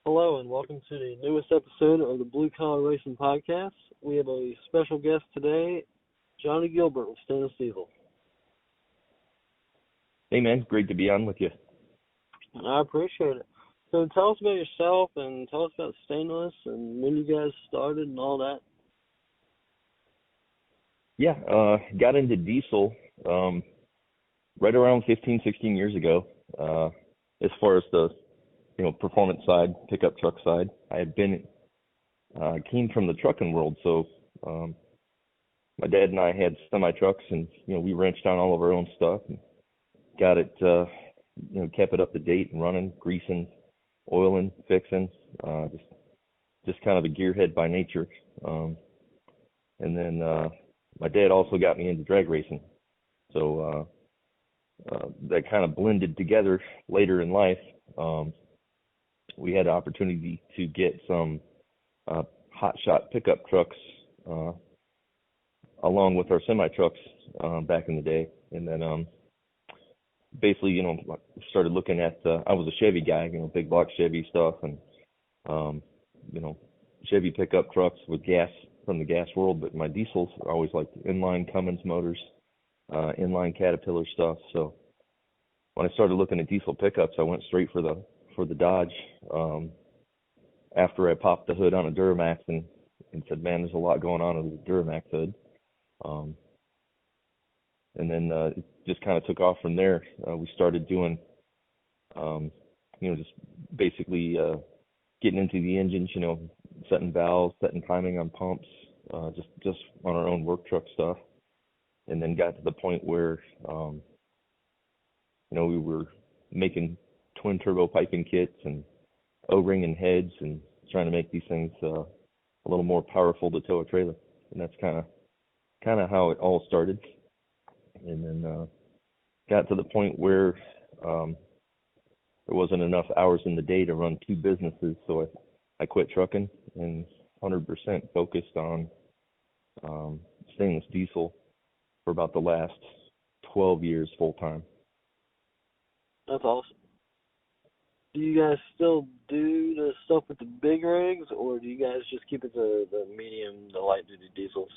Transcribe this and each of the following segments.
Hello and welcome to the newest episode of the Blue Collar Racing Podcast. We have a special guest today, Johnny Gilbert with Stainless Diesel. Hey man, great to be on with you. I appreciate it. So tell us about yourself and tell us about Stainless and when you guys started and all that. Yeah, got into diesel right around 15, 16 years ago. As far as the performance side, pickup truck side, I had came from the trucking world, so my dad and I had semi trucks, and we wrenched on all of our own stuff and got it, kept it up to date and running, greasing, oiling, fixing, just kind of a gearhead by nature. And then my dad also got me into drag racing, so that kind of blended together later in life. We had the opportunity to get some hot shot pickup trucks along with our semi trucks back in the day, and then basically started looking at I was a Chevy guy, big block Chevy stuff, and Chevy pickup trucks with gas from the gas world, but my diesels are always like inline Cummins motors, inline Caterpillar stuff. So when I started looking at diesel pickups, I went straight for the Dodge. After I popped the hood on a Duramax and said, man, there's a lot going on with the Duramax hood. And then it just kind of took off from there. We started doing, just basically getting into the engines, setting valves, setting timing on pumps, just on our own work truck stuff. And then got to the point where, we were making twin turbo piping kits and O-ring and heads and trying to make these things a little more powerful to tow a trailer. And that's kind of how it all started. And then got to the point where there wasn't enough hours in the day to run two businesses, so I quit trucking and 100% focused on stainless diesel for about the last 12 years full time. That's awesome. Do you guys still do the stuff with the big rigs, or do you guys just keep it the medium, the light duty diesels?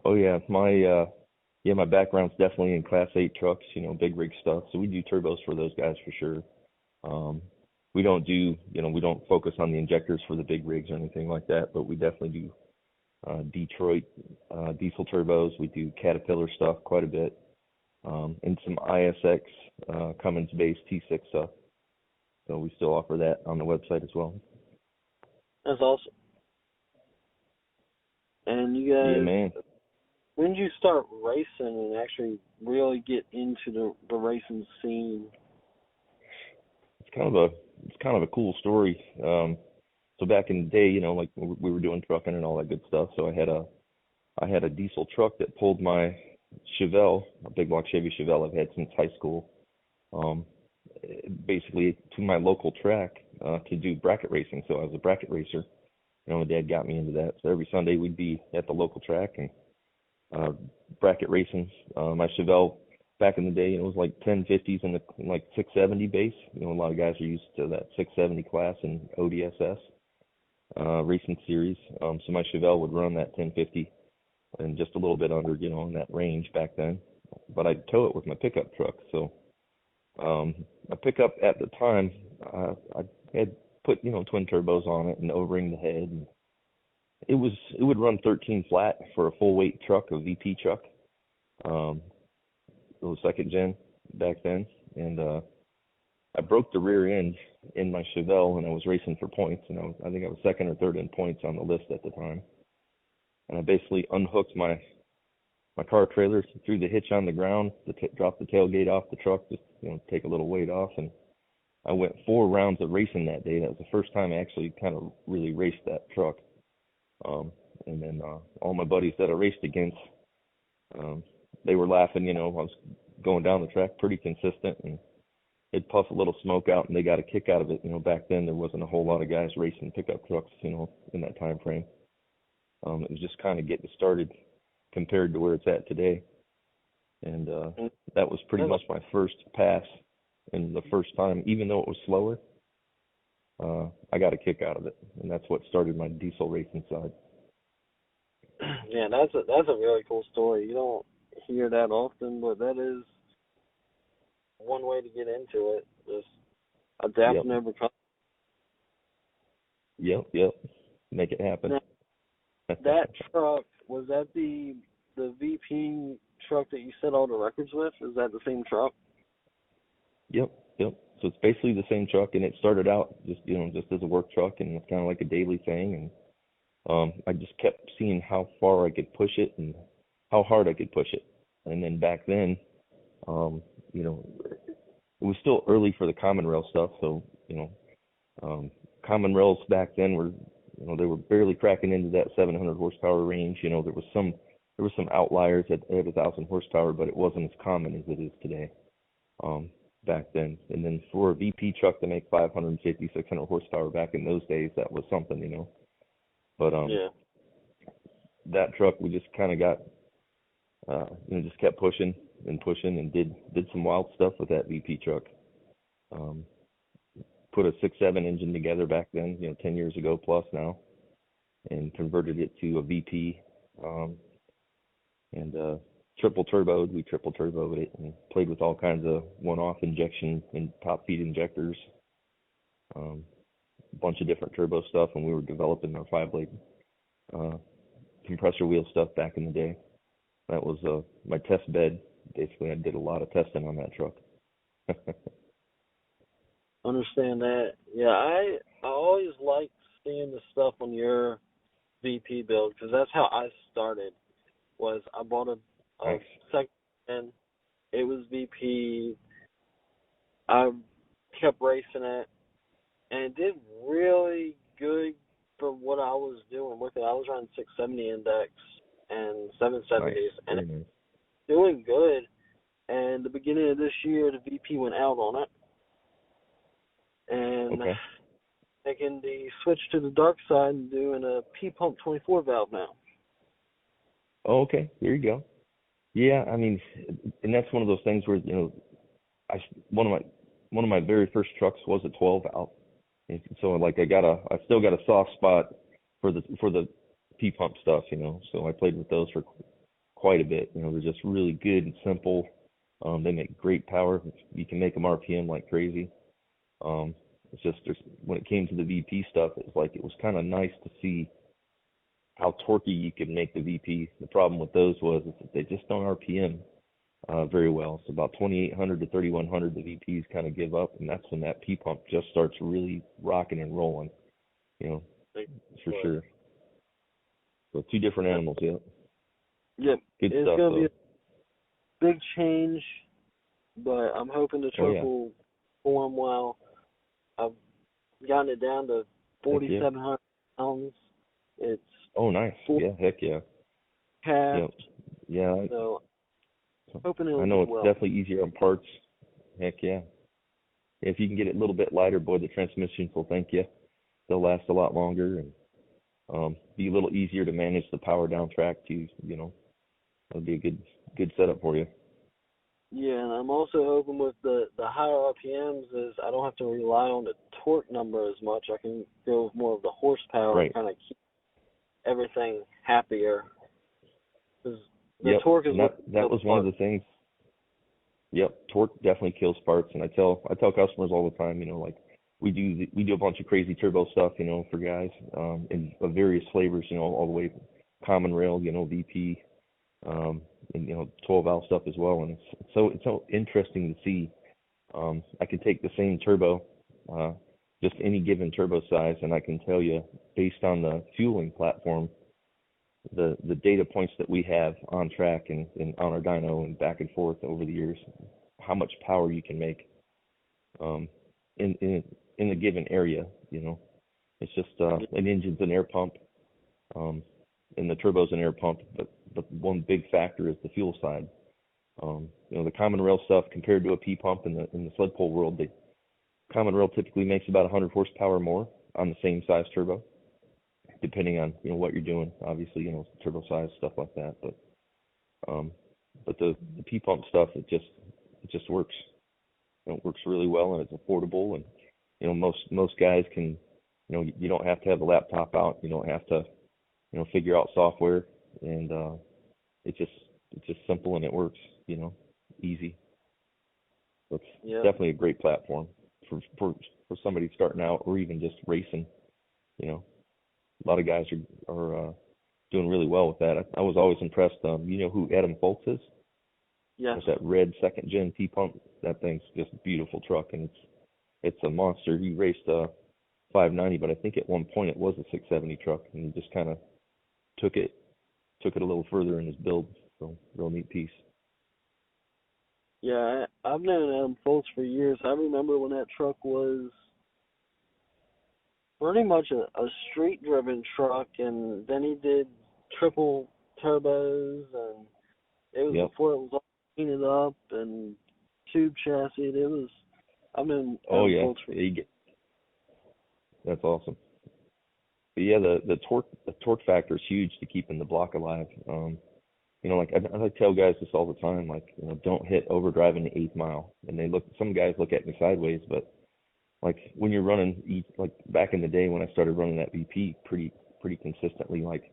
Oh yeah, my background's definitely in Class 8 trucks, big rig stuff. So we do turbos for those guys for sure. We don't do, we don't focus on the injectors for the big rigs or anything like that, but we definitely do Detroit diesel turbos. We do Caterpillar stuff quite a bit, and some ISX Cummins-based T6 stuff. So we still offer that on the website as well. That's awesome. And you guys, yeah, man. When did you start racing and actually really get into the racing scene? It's kind of a cool story. So back in the day, like we were doing trucking and all that good stuff. So I had a diesel truck that pulled my Chevelle, a big block Chevy Chevelle I've had since high school, basically to my local track to do bracket racing. So I was a bracket racer. My dad got me into that. So every Sunday we'd be at the local track and bracket racing. My Chevelle back in the day, it was like 1050s and like 670 base. A lot of guys are used to that 670 class in ODSS racing series. So my Chevelle would run that 1050 and just a little bit under, in that range back then. But I'd tow it with my pickup truck. So my pickup at the time, I had put twin turbos on it and O-ring the head. And it would run 13 flat for a full weight truck, a VP truck. It was second gen back then, and I broke the rear end in my Chevelle, and I was racing for points, and I think I was second or third in points on the list at the time. And I basically unhooked my car trailer, threw the hitch on the ground, dropped the tailgate off the truck, just take a little weight off, and I went 4 rounds of racing that day. That was the first time I actually kind of really raced that truck. And then all my buddies that I raced against, they were laughing. I was going down the track pretty consistent, and it'd puff a little smoke out, and they got a kick out of it. Back then there wasn't a whole lot of guys racing pickup trucks, in that time frame. It was just kind of getting started compared to where it's at today. And that was pretty much my first pass, and the first time, even though it was slower, I got a kick out of it, and that's what started my diesel racing side. Yeah, that's a really cool story. You don't hear that often, but that is one way to get into it. Just adapt Yep. and overcome. Yep. Make it happen. Now, that truck, was that the VP truck that you set all the records with? Is that the same truck? Yep. So it's basically the same truck, and it started out just as a work truck, and it's kind of like a daily thing. And I just kept seeing how far I could push it and how hard I could push it. And then back then, it was still early for the common rail stuff. So, common rails back then were, they were barely cracking into that 700 horsepower range. There was some outliers at 1,000 horsepower, but it wasn't as common as it is today. Back then. And then for a VP truck to make 550, 600 horsepower back in those days, that was something. But Yeah. that truck, we just kind of got, just kept pushing and did some wild stuff with that VP truck. Put a 6.7 engine together back then, 10 years ago plus now, and converted it to a VP, and triple turboed. We triple turboed it and played with all kinds of one-off injection and top feed injectors, a bunch of different turbo stuff, and we were developing our 5-blade compressor wheel stuff back in the day. That was my test bed. Basically, I did a lot of testing on that truck. Understand that. Yeah, I always liked seeing the stuff on your VP build because that's how I started. Was I bought a Nice. second, it was VP. I kept racing it, and it did really good for what I was doing with it. I was running 670 index and 770s, Nice. and Very it was nice. doing good. And the beginning of this year, the VP went out on it, and Okay. making the switch to the dark side and doing a P pump 24 valve now. Oh, okay. There you go. Yeah, I mean, and that's one of those things where one of my very first trucks was a 12 valve, and so like I still got a soft spot for the P pump stuff, So I played with those for quite a bit. They're just really good and simple. They make great power. You can make them RPM like crazy. It's just when it came to the VP stuff, it was kind of nice to see how torquey you could make the VP. The problem with those was that they just don't RPM very well. So about 2,800 to 3,100, the VPs kind of give up, and that's when that P pump just starts really rocking and rolling, for sure. So two different animals, yeah. Yep. Good It's stuff, going to be though. a big change, but I'm hoping the truck will perform well. I've gotten it down to 4,700 pounds. It's nice. Yeah, heck yeah. Capped. Yeah. So hoping it'll I know do it's well. definitely easier on parts. Heck yeah. If you can get it a little bit lighter, boy, the transmissions will thank you. They'll last a lot longer and be a little easier to manage the power down track too. That'll be a good setup for you. Yeah, and I'm also hoping with the higher RPMs is I don't have to rely on the torque number as much. I can go with more of the horsepower Right. and kind of keep everything happier. Because the torque is that was one of the things. Yep, torque definitely kills parts, and I tell customers all the time, we do a bunch of crazy turbo stuff, for guys, in of various flavors, all the way common rail, VP, and 12 valve stuff as well, and it's so interesting to see. I can take the same turbo, just any given turbo size, and I can tell you based on the fueling platform, the data points that we have on track and on our dyno and back and forth over the years, how much power you can make in a given area. It's just an engine's an air pump, and the turbo's an air pump, but one big factor is the fuel side. The common rail stuff compared to a P pump in the sled pull world, the common rail typically makes about 100 horsepower more on the same size turbo, depending on what you're doing, obviously, turbo size, stuff like that. But the P pump stuff, it just works. It works really well, and it's affordable, and most guys can, you don't have to have a laptop out. You don't have to, figure out software, and it's just simple and it works, easy. So it's Yeah. definitely a great platform for somebody starting out or even just racing. A lot of guys are doing really well with that. I was always impressed. You know who Adam Foltz is? Yes. There's that red second gen T pump. That thing's just a beautiful truck, and it's a monster. He raced 590, but I think at one point it was a 670 truck, and he just kind of took it a little further in his build. So real neat piece. Yeah, I've known Adam Foltz for years. I remember when that truck was pretty much a street-driven truck, and then he did triple turbos, and it was Yep. before it was all painted up and tube chassis. I've known Oh Adam yeah. Foltz for That's awesome. But yeah, the torque factor is huge to keeping the block alive. Like I tell guys this all the time, like, don't hit overdrive in the 8th mile. And some guys look at me sideways, but like when you're running, like back in the day when I started running that VP pretty consistently, like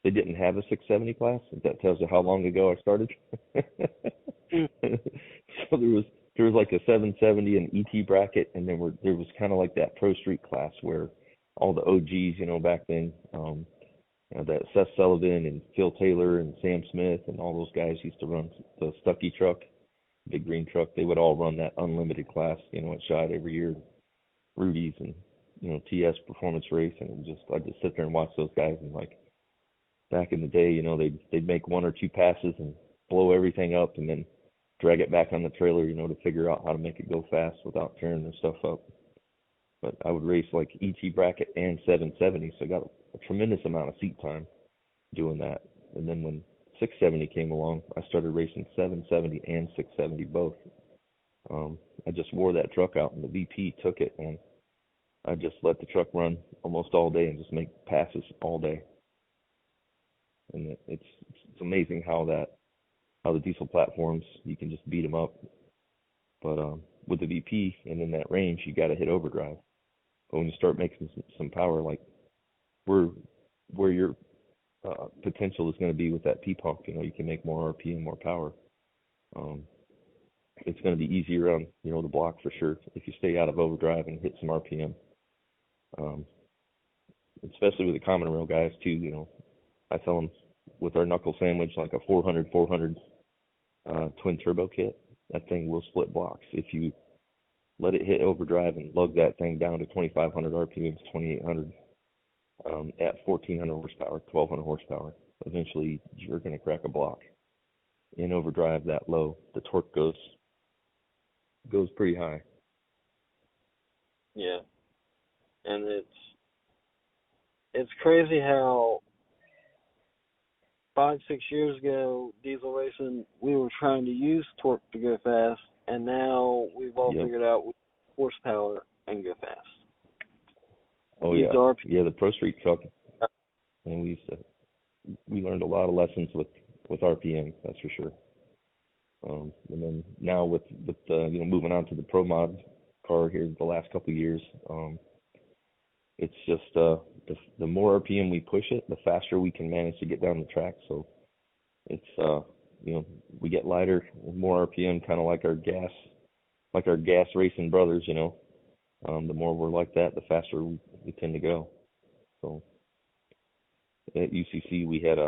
they didn't have a 670 class. If that tells you how long ago I started. So there was like a 770 and ET bracket, and there was kind of like that pro street class where all the OGs, back then, that Seth Sullivan and Phil Taylor and Sam Smith and all those guys used to run the Stucky truck, big green truck. They would all run that unlimited class, at Shot every year, Rudy's and TS Performance Race, and I'd just sit there and watch those guys. And like back in the day, they'd make one or two passes and blow everything up, and then drag it back on the trailer, to figure out how to make it go fast without tearing their stuff up. But I would race like ET bracket and 770, so I got a tremendous amount of seat time doing that. And then when 670 came along, I started racing 770 and 670 both. I just wore that truck out, and the VP took it, and I just let the truck run almost all day and just make passes all day. And it's amazing how the diesel platforms, you can just beat them up. But with the VP and in that range, you got to hit overdrive. But when you start making some power, like where your potential is going to be with that P pump, you can make more RPM, more power. It's going to be easier on the block for sure if you stay out of overdrive and hit some RPM. Especially with the common rail guys too. I tell them with our knuckle sandwich, like a 400 twin turbo kit, that thing will split blocks if you let it hit overdrive and lug that thing down to 2,500 RPMs, 2,800 at 1,400 horsepower, 1,200 horsepower. Eventually, you're going to crack a block. In overdrive that low, the torque goes pretty high. Yeah, and it's crazy how 5-6 years ago, diesel racing, we were trying to use torque to go fast, and now we've all figured out horsepower and go fast. Oh yeah, yeah. The Pro Street truck, and we learned a lot of lessons with RPM, that's for sure. And then now with moving on to the Pro Mod car here the last couple of years, it's just the more RPM we push it, the faster we can manage to get down the track. So it's we get lighter, more RPM, kind of like our gas racing brothers. The more we're like that, the faster we tend to go. So at UCC we had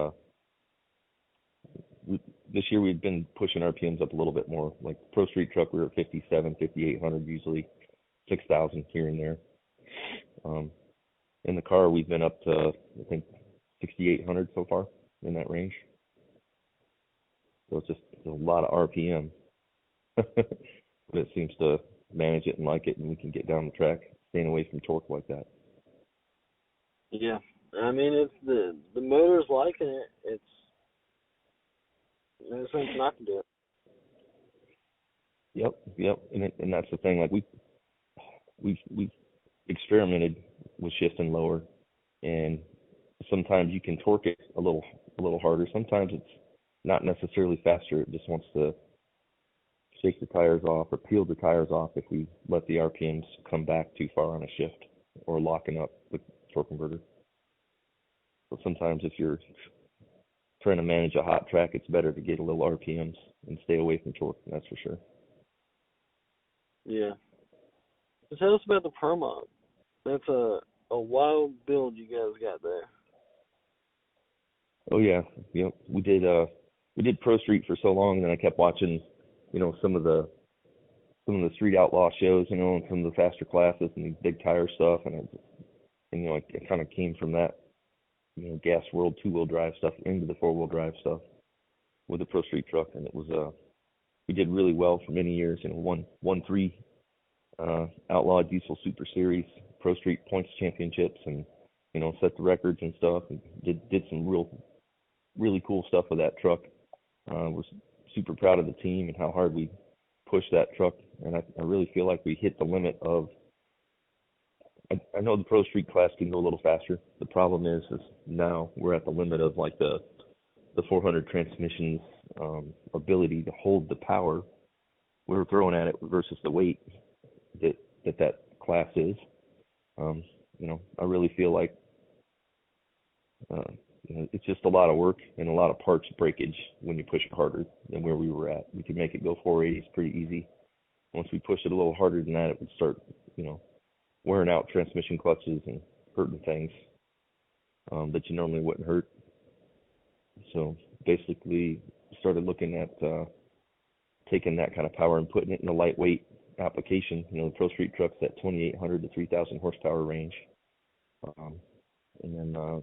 this year we've been pushing RPMs up a little bit more. Like Pro Street truck, we were at 57, 5,800, usually 6,000 here and there. In the car, we've been up to, I think, 6,800 so far, in that range. So it's just a lot of RPM. But it seems to manage it and like it, and we can get down the track, staying away from torque like that. Yeah. I mean, it's the motor's liking it. It's no sense not to do it. Yep. And that's the thing. Like we've experimented with shifting lower, and sometimes you can torque it a little harder. Sometimes it's not necessarily faster. It just wants to shake the tires off or peel the tires off if we let the RPMs come back too far on a shift or locking up the torque converter. So sometimes if you're trying to manage a hot track, it's better to get a little RPMs and stay away from torque, that's for sure. Yeah. So tell us about the Pro Mod. That's a wild build you guys got there. Oh yeah, yep. We did Pro Street for so long, and then I kept watching, some of the street outlaw shows, and some of the faster classes and the big tire stuff, and it kind of came from that, gas world 2-wheel drive stuff into the 4-wheel drive stuff with the Pro Street truck, and it was we did really well for many years, won 3 Outlaw Diesel Super Series Pro Street points championships, and set the records and stuff, and did some really cool stuff with that truck. We're super proud of the team and how hard we pushed that truck, and I really feel like we hit the limit of. I know the Pro Street class can go a little faster. The problem is now we're at the limit of like the 400 transmission's ability to hold the power we're throwing at it versus the weight that class is. I really feel like it's just a lot of work and a lot of parts breakage when you push it harder than where we were at. We could make it go 480s pretty easy. Once we push it a little harder than that, it would start, wearing out transmission clutches and hurting things that you normally wouldn't hurt. So basically started looking at taking that kind of power and putting it in a lightweight application. The Pro Street truck's at 2,800 to 3,000 horsepower range. And then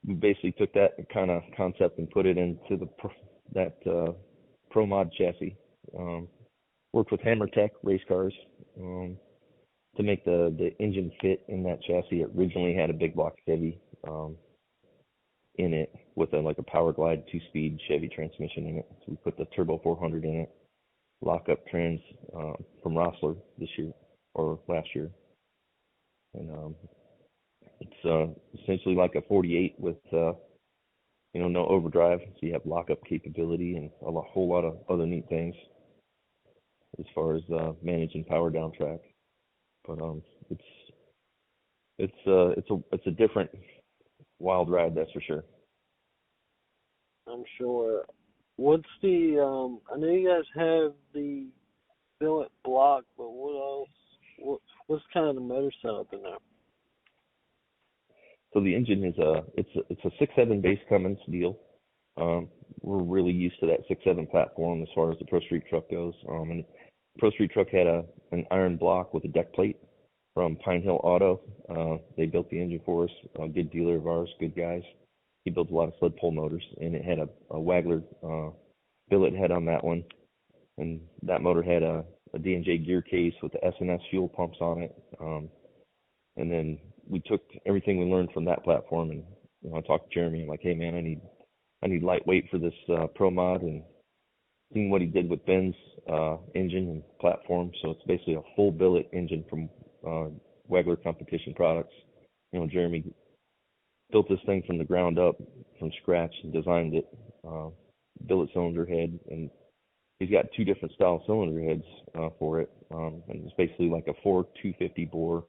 we basically took that kind of concept and put it into that Pro Mod chassis. Worked with Hammer Tech race cars to make the engine fit in that chassis. It originally had a big block Chevy in it with a Power Glide 2-speed Chevy transmission in it. So we put the Turbo 400 in it, lockup trans from Rossler this year or last year, and it's essentially like a 48 with no overdrive, so you have lockup capability and a whole lot of other neat things as far as managing power down track. But it's a different wild ride, that's for sure. I'm sure. What's the I know you guys have the billet block, but what else? What's kind of the motor setup in there? So the engine is it's a 6.7 base Cummins deal. We're really used to that 6.7 platform as far as the Pro Street truck goes. And Pro Street truck had an iron block with a deck plate from Pine Hill Auto. They built the engine for us. A good dealer of ours, good guys. He built a lot of sled pull motors, and it had a Wagler billet head on that one. And that motor had a D&J gear case with the S&S fuel pumps on it. And then we took everything we learned from that platform, and I talked to Jeremy. I'm like, hey man, I need lightweight for this Pro Mod, and seeing what he did with Ben's engine and platform. So it's basically a full billet engine from Wagler Competition Products. Jeremy built this thing from the ground up, from scratch, and designed it, billet cylinder head, and he's got 2 different style cylinder heads for it, and it's basically like a 4.250 bore,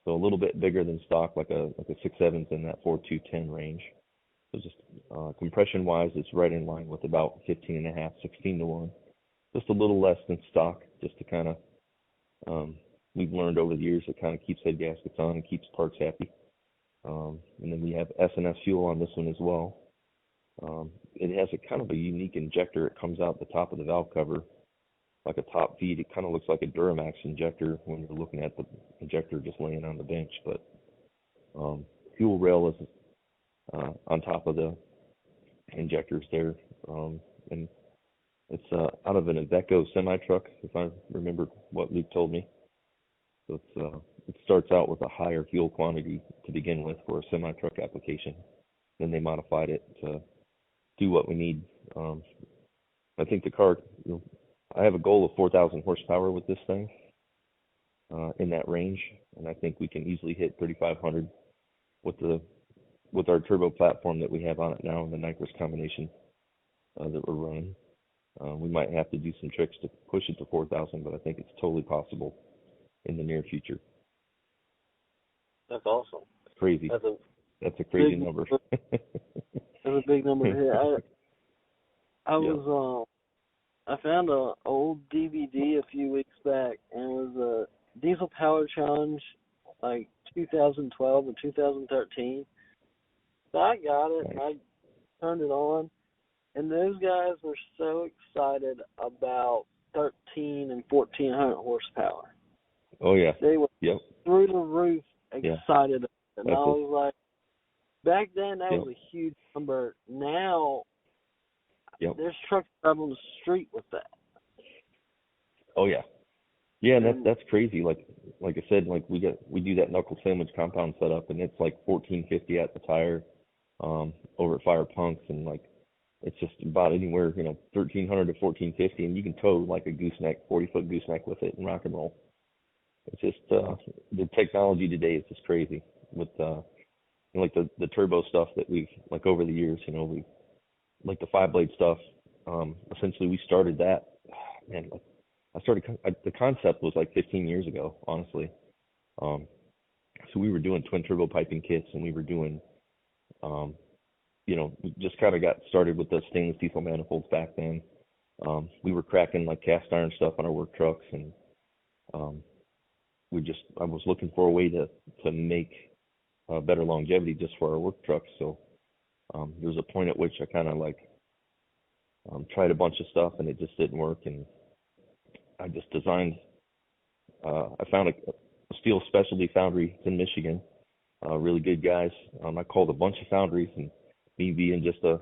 so a little bit bigger than stock, like a 6.7 in that 4.210 range. So just compression wise, it's right in line with about 15.5, 16 to 1, just a little less than stock, just to kind of we've learned over the years it kind of keeps head gaskets on and keeps parts happy. And then we have S&S fuel on this one as well. It has a kind of a unique injector. It comes out the top of the valve cover like a top feed. It kind of looks like a Duramax injector when you're looking at the injector just laying on the bench. But fuel rail is on top of the injectors there. And it's out of an Iveco semi-truck, if I remember what Luke told me. So it starts out with a higher fuel quantity to begin with for a semi-truck application. Then they modified it to do what we need. I think the car, I have a goal of 4,000 horsepower with this thing in that range, and I think we can easily hit 3,500 with our turbo platform that we have on it now and the nitrous combination that we're running. We might have to do some tricks to push it to 4,000, but I think it's totally possible in the near future. That's awesome. Crazy. That's a crazy number. That's a big number to hit. I found a old DVD a few weeks back, and it was a Diesel Power Challenge, like 2012 or 2013. So I got it, and I turned it on, and those guys were so excited about 13 and 1400 horsepower. Oh, yeah. They were through the roof excited. And I was like, back then that was a huge number. Now, there's trucks out on the street with that. Oh, yeah. Yeah, and that's crazy. Like I said, like we do that knuckle sandwich compound setup, and it's like 1450 at the tire, over at Fire Punks, and like it's just about anywhere, 1300 to 1450, and you can tow like a gooseneck, 40-foot gooseneck with it and rock and roll. It's just the technology today is just crazy with like the turbo stuff that we've like over the years. We like the 5-blade stuff. Essentially, we started that. Man, the concept was like 15 years ago, honestly. So we were doing twin turbo piping kits, and we were doing, we just kind of got started with the stainless diesel manifolds back then. We were cracking like cast iron stuff on our work trucks, and I was looking for a way to make better longevity just for our work trucks. So there was a point at which I kind of like tried a bunch of stuff, and it just didn't work, and I just designed. I found a steel specialty foundry in Michigan. Really good guys. I called a bunch of foundries, and me being just a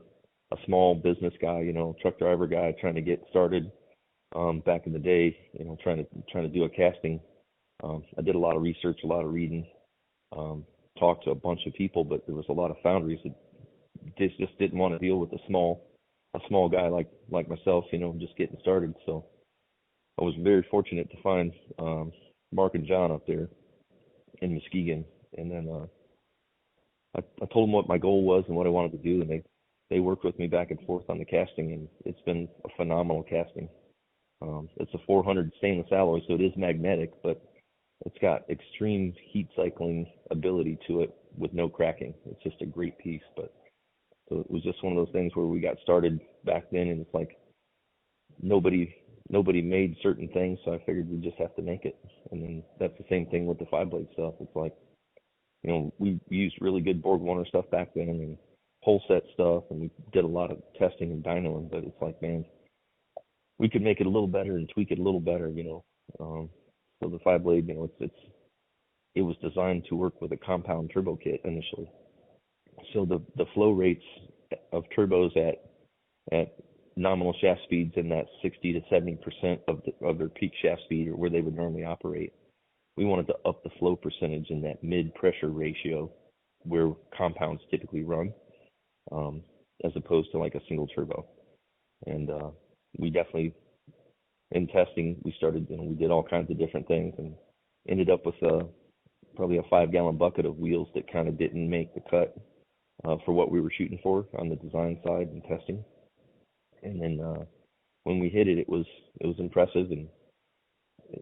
small business guy, truck driver guy trying to get started back in the day, trying to do a casting. I did a lot of research, a lot of reading, talked to a bunch of people, but there was a lot of foundries that just didn't want to deal with a small guy like myself, just getting started. So I was very fortunate to find Mark and John up there in Muskegon, and then I told them what my goal was and what I wanted to do, and they worked with me back and forth on the casting, and it's been a phenomenal casting. It's a 400 stainless alloy, so it is magnetic, but it's got extreme heat cycling ability to it with no cracking. It's just a great piece. But so it was just one of those things where we got started back then, and it's like nobody made certain things, so I figured we'd just have to make it. And then that's the same thing with the 5-blade stuff. It's like, we used really good Borg Warner stuff back then, and whole set stuff, and we did a lot of testing and dynoing, but it's like, man, we could make it a little better and tweak it a little better, So the 5-blade, it was designed to work with a compound turbo kit initially. So the flow rates of turbos at nominal shaft speeds in that 60 to 70% of their peak shaft speed, or where they would normally operate, we wanted to up the flow percentage in that mid pressure ratio where compounds typically run, as opposed to like a single turbo. And we definitely, in testing, we started, we did all kinds of different things, and ended up with probably a 5-gallon bucket of wheels that kind of didn't make the cut for what we were shooting for on the design side and testing. And then when we hit it, it was impressive, and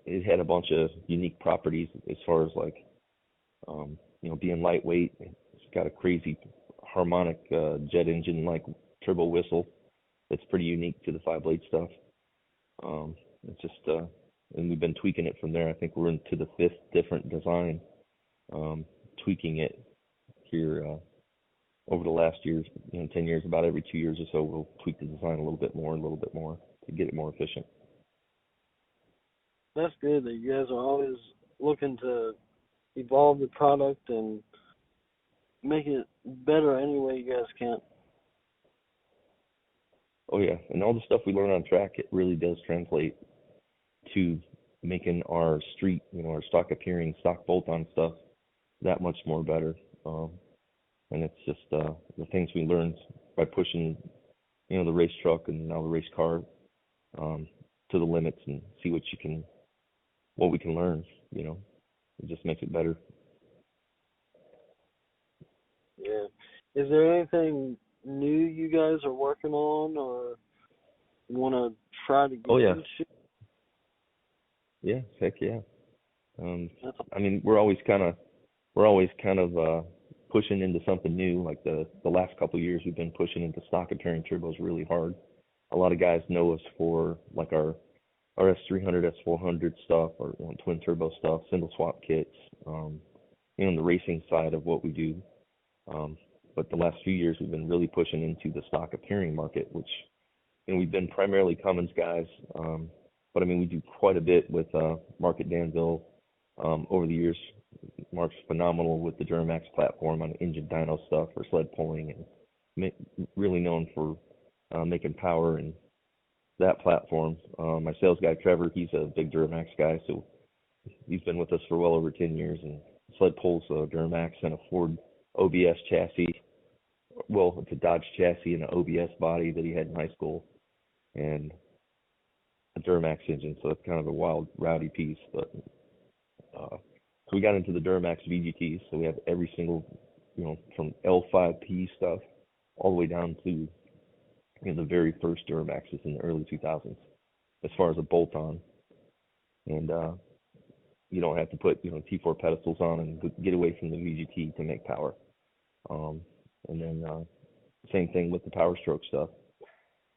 it had a bunch of unique properties as far as like, being lightweight. It's got a crazy harmonic jet engine like turbo whistle that's pretty unique to the 5-blade stuff. It's just, and we've been tweaking it from there. I think we're into the 5th different design, tweaking it here over the last years, 10 years, about every 2 years or so, we'll tweak the design a little bit more to get it more efficient. That's good that you guys are always looking to evolve the product and make it better any way you guys can. Oh yeah, and all the stuff we learn on track, it really does translate to making our street, our stock appearing, stock bolt-on stuff that much more better. And it's just the things we learned by pushing, the race truck and now the race car to the limits, and see what we can learn. It just makes it better. Yeah. Is there anything new you guys are working on, or want to try to Oh get yeah, into? yeah, heck yeah. That's I mean, we're always kind of pushing into something new. Like the last couple of years, we've been pushing into stock appearing turbos really hard. A lot of guys know us for like our S300, S400 stuff, or twin turbo stuff, single swap kits. The racing side of what we do. But the last few years, we've been really pushing into the stock appearing market, which we've been primarily Cummins guys. But I mean, we do quite a bit with Mark at Danville over the years. Mark's phenomenal with the Duramax platform on engine dyno stuff for sled pulling, and really known for making power and that platform. My sales guy Trevor, he's a big Duramax guy, so he's been with us for well over 10 years, and sled pulls Duramax and a Ford OBS chassis. Well, it's a Dodge chassis and an OBS body that he had in high school, and a Duramax engine, so it's kind of a wild, rowdy piece. But so we got into the Duramax VGTs, so we have every single, from L5P stuff all the way down to the very first Duramaxes in the early 2000s, as far as a bolt-on. And you don't have to put T4 pedestals on and get away from the VGT to make power. And then same thing with the Power Stroke stuff.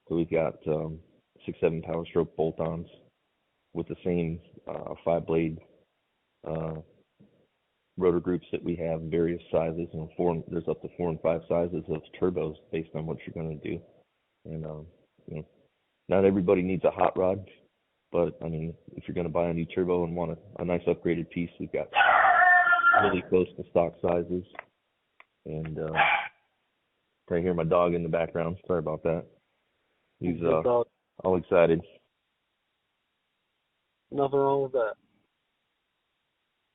So we've got 6-7 Power Stroke bolt-ons with the same 5-blade rotor groups that we have in various sizes. There's up to 4 and 5 sizes of turbos based on what you're going to do. And not everybody needs a hot rod, but I mean, if you're going to buy a new turbo and want a nice upgraded piece, we've got really close to stock sizes. And I hear my dog in the background. Sorry about that. He's all excited. nothing wrong with that.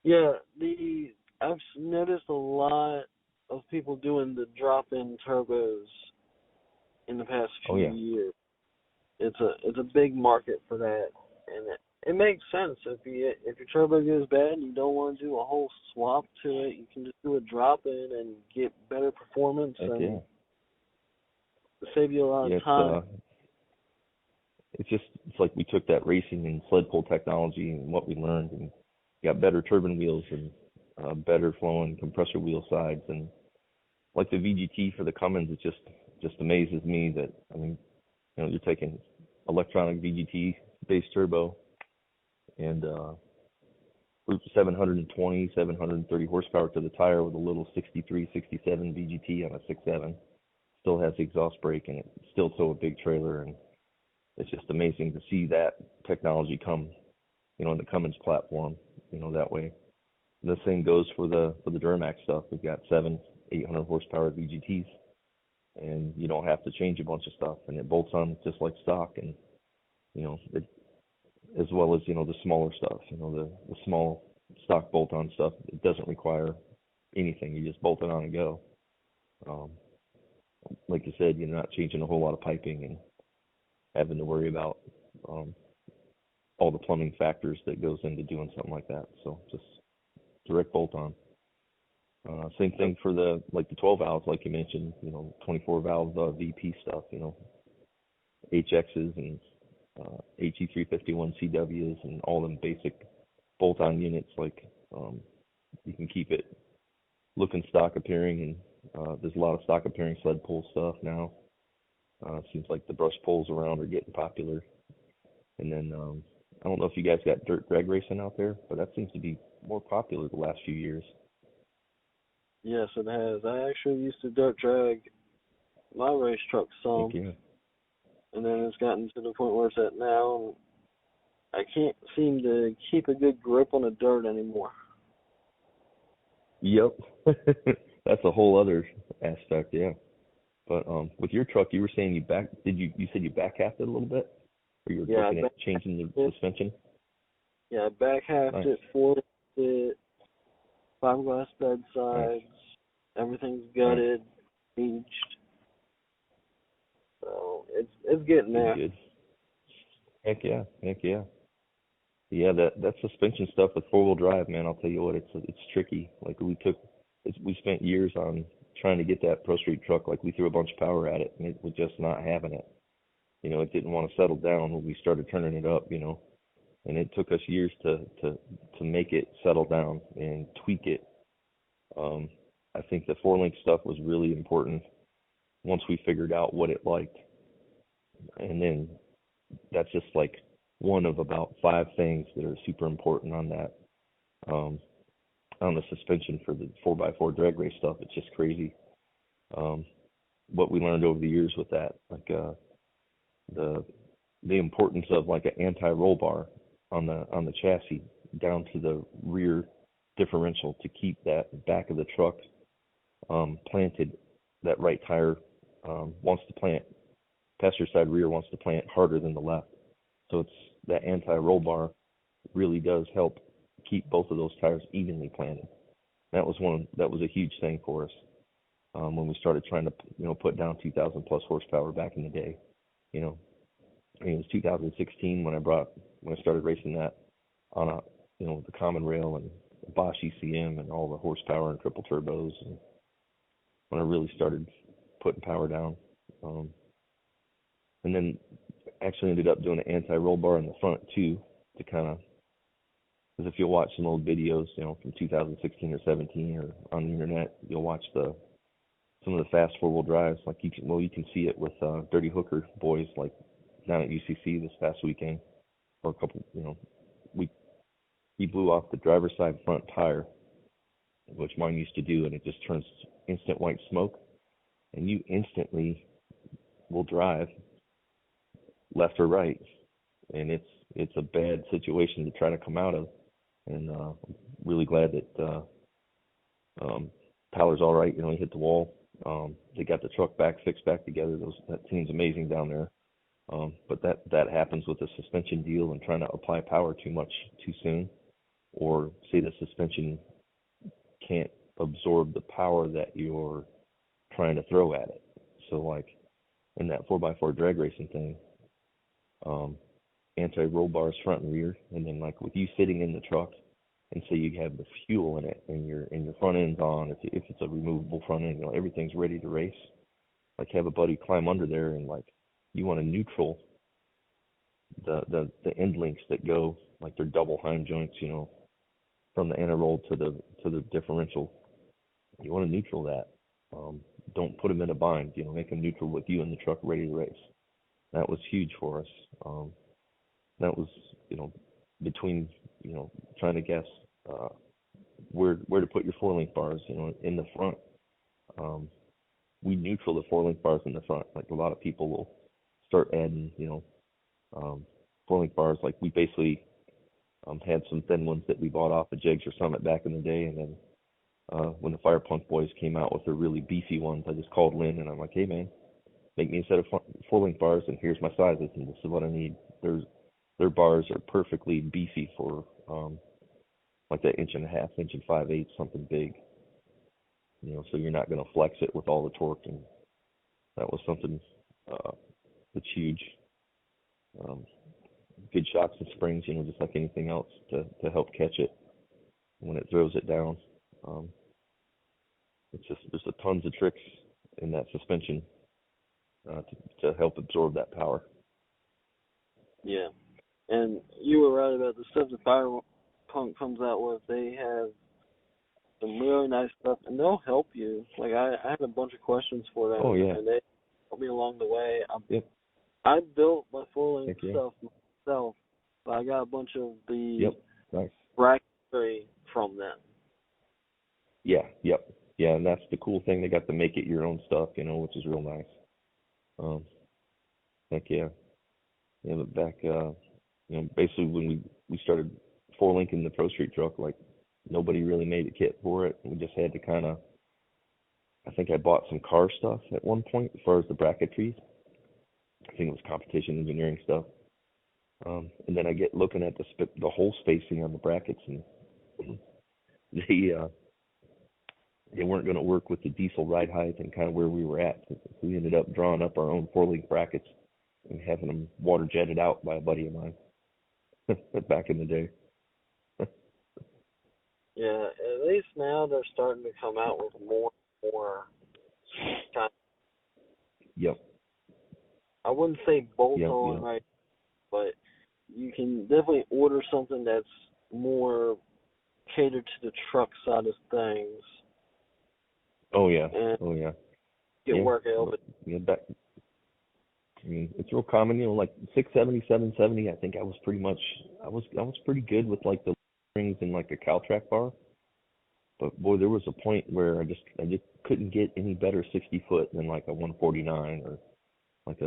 Yeah, I've noticed a lot of people doing the drop-in turbos in the past few years. It's a big market for that, and it makes sense. If your turbo goes bad and you don't want to do a whole swap to it, you can just do a drop-in and get better performance and save you a lot of time. It's like we took that racing and sled pull technology and what we learned and got better turbine wheels and better flowing compressor wheel sides. And like the VGT for the Cummins, it just amazes me that, I mean, you're taking electronic VGT base turbo and 720, 730 horsepower to the tire with a little 63, 67 VGT on a 6.7. Still has the exhaust brake, and it still tow a big trailer. And it's just amazing to see that technology come, in the Cummins platform, that way. The same goes for the Duramax stuff. We've got 800 horsepower VGTs, and you don't have to change a bunch of stuff, and it bolts on just like stock. And it, as well as the smaller stuff, the small stock bolt-on stuff, it doesn't require anything. You just bolt it on and go. Like you said, you're not changing a whole lot of piping and having to worry about all the plumbing factors that goes into doing something like that. So just direct bolt-on. Same thing for the 12 valves, like you mentioned, 24 valve VP stuff, HXs and HE351 CWs and all them basic bolt-on units. Like you can keep it looking stock appearing, and there's a lot of stock appearing sled pull stuff now. It seems like the brush pulls around are getting popular. And then I don't know if you guys got dirt drag racing out there, but that seems to be more popular the last few years. Yes, it has. I actually used to dirt drag my race truck some, and then it's gotten to the point where it's at now, and I can't seem to keep a good grip on the dirt anymore. Yep. That's a whole other aspect, yeah. But with your truck, you were saying you said you back halved it a little bit? Or you were looking at changing the suspension? Yeah, I back halved it, forward it, fiberglass bed sides, everything's gutted, aged. So it's getting there. Good. Heck yeah. Yeah, that suspension stuff with 4-wheel drive, man, I'll tell you what, it's tricky. Like we spent years on trying to get that Pro Street truck. Like we threw a bunch of power at it, and it was just not having it. it didn't want to settle down when we started turning it up, and it took us years to make it settle down and tweak it. I think the 4-link stuff was really important once we figured out what it liked. And then that's just like one of about 5 things that are super important on that, on the suspension for the 4x4 drag race stuff. It's just crazy. What we learned over the years with that, like, the importance of like an anti-roll bar on the chassis down to the rear differential to keep that back of the truck planted. That right tire wants to plant, passenger side rear wants to plant harder than the left. So it's that anti-roll bar really does help keep both of those tires evenly planted. That was a huge thing for us when we started trying to put down 2,000 plus horsepower back in the day. I mean, it was 2016 when I started racing that on the common rail and Bosch ECM and all the horsepower and triple turbos, and when I really started putting power down. And then actually ended up doing an anti-roll bar in the front too, to kind of, because if you'll watch some old videos, from 2016 or 17 or on the internet, you'll watch some of the fast 4-wheel drives. Like you can see it with Dirty Hooker boys, like down at UCC this past weekend, or a couple, he blew off the driver's side front tire, which mine used to do, and it just turns instant white smoke, and you instantly will drive left or right, and it's a bad situation to try to come out of. And really glad that Tyler's all right. He hit the wall. They got the truck fixed back together. That team's amazing down there. But that happens with the suspension deal and trying to apply power too much too soon, or say the suspension can't absorb the power that you're trying to throw at it. So like in that 4x4 drag racing thing, anti-roll bars front and rear, and then like with you sitting in the truck, and say you have the fuel in it and your front end's on, if it's a removable front end, everything's ready to race. Like have a buddy climb under there, and like you want to neutral the end links that go, like they're double heim joints, from the anti-roll to the differential. You want to neutral that. Don't put them in a bind. Make them neutral with you in the truck ready to race. That was huge for us. That was, between, trying to guess where to put your 4-link bars, in the front. We neutral the 4-link bars in the front. Like a lot of people will start adding, 4-link bars. Like we basically had some thin ones that we bought off of Jigs or Summit back in the day, and then when the Fire Punk boys came out with their really beefy ones, I just called Lynn and I'm like, hey man, make me a set of 4-link bars, and here's my sizes, and this is what I need. Their bars are perfectly beefy for like that 1.5 inch, 1 5/8 inch, something big. So you're not going to flex it with all the torque, and that was something that's huge. Good shocks and springs, just like anything else to help catch it when it throws it down. It's just, there's a tons of tricks in that suspension to help absorb that power. Yeah, and you were right about the stuff that Fire Punk comes out with. They have some really nice stuff, and they'll help you. Like I had a bunch of questions for them, and they helped me along the way. I built my 4-link stuff myself, but I got a bunch of the bracketry from them. Yeah, and that's the cool thing. They got to make it your own stuff, which is real nice. Heck yeah. But back, basically when we started 4-linking the Pro Street truck, like nobody really made a kit for it. We just had to kind of, I think I bought some car stuff at one point as far as the bracketry. I think it was competition engineering stuff. And then I get looking at the hole spacing on the brackets, and they weren't going to work with the diesel ride height and kind of where we were at. So we ended up drawing up our own 4-link brackets and having them water jetted out by a buddy of mine back in the day. Yeah, at least now they're starting to come out with more kind. Yep. I wouldn't say bolt Yeah, on, yeah. right, but you can definitely order something that's more catered to the truck side of things Oh yeah, and oh yeah, get yeah. work out. But But yeah, that I mean, it's real common. You know, like 670, 770. I think I was pretty much I was pretty good with like the rings and like the Caltrack bar. But boy, there was a point where I just couldn't get any better 60 foot than like a 149 or like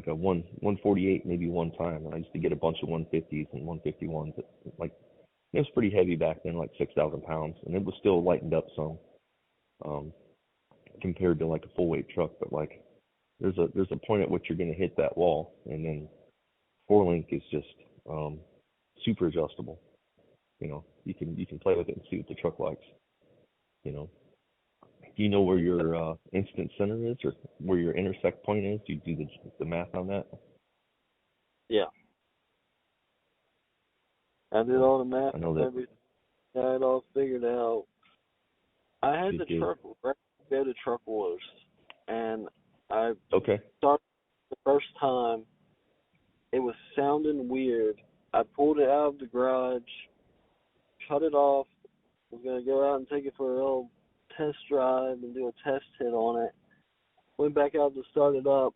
a 148 maybe one time. And I used to get a bunch of 150s and 151s. Like it was pretty heavy back then, like 6,000 pounds, and it was still lightened up some um, compared to like a full weight truck. But like there's a point at which you're going to hit that wall, and then four link is just super adjustable. You know, you can play with it and see what the truck likes. You know, do you know where your instant center is or where your intersect point is? Do you do the math on that? yeah, I did So all the math I know and that. everything. Got it all figured out. I had Good, the good. truck right go to Truck Wars, and I Okay. started the first time. It was sounding weird. I pulled it out of the garage, cut it off, was gonna go out and take it for a little test drive and do a test hit on it. Went back out to start it up,